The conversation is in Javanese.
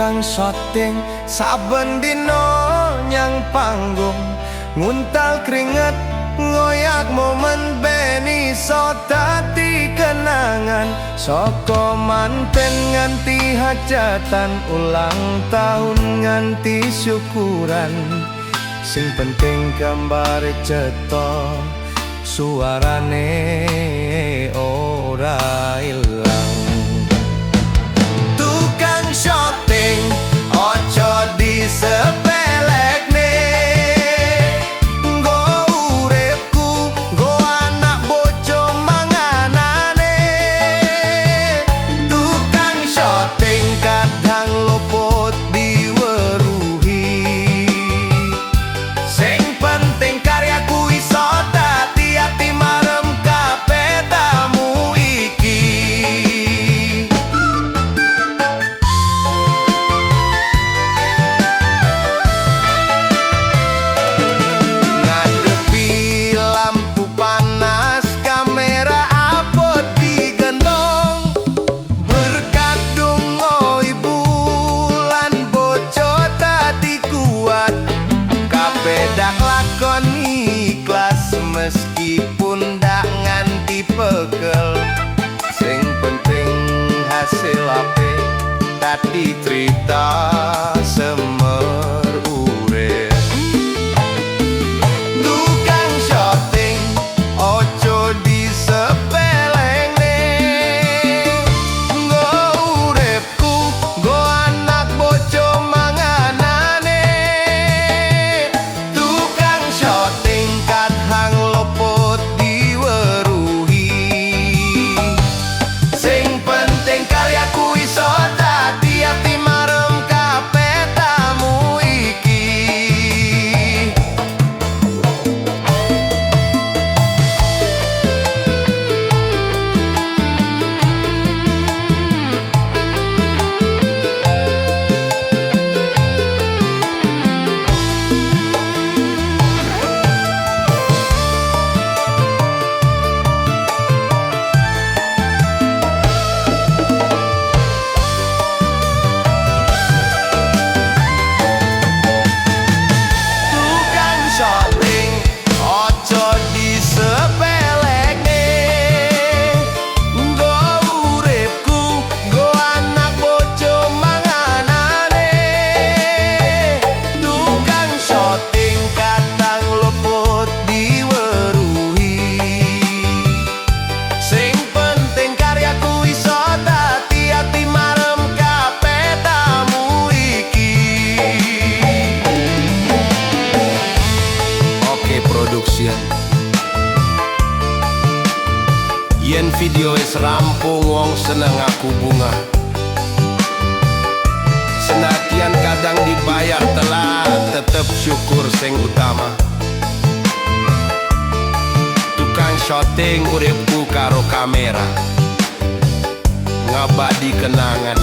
tukang syuting saben dino nyang panggung, nguntal keringet ngoyak momen beni so dadi kenangan. Soko manten nganti hajatan, ulang tahun nganti syukuran, sing penting gambar cetok suarane ora ilang. Tukang syuting ojo disepelekne, nggo uripku nggo anak bojo manganane. Tukang syuting kadang luput diweruhi, sing penting karyaku iso dadi ati marem kabeh tamu iki. Ngadepi lampu panas, kamera abot digendong, berkadung oi bulan bojo tadi kuat. Kabeh dak lakon ikhlas meskipun dak nganti pegel, sing penting hasil ape tadi cerita semer urip. Tukang syuting ojo disepelekne, nggo uripku nggo anak bojo manganane. Tukang syuting kadang luput diweruhi, sing penting karyaku iso dadi ati marem kabeh tamu iki. Tukang syuting ojo disepelekne, nggo uripku nggo anak bojo manganane. Tukang syuting kadang luput diweruhi, sing penting karyaku iso dadi ati marem kabeh tamu iki. Oke Production. Yen video wis rampung wong seneng aku bunga, senatian kadang dibayar telat, tetep syukur sing utama. Tukang syuting uripku karo kamera, ngabadi kenangan.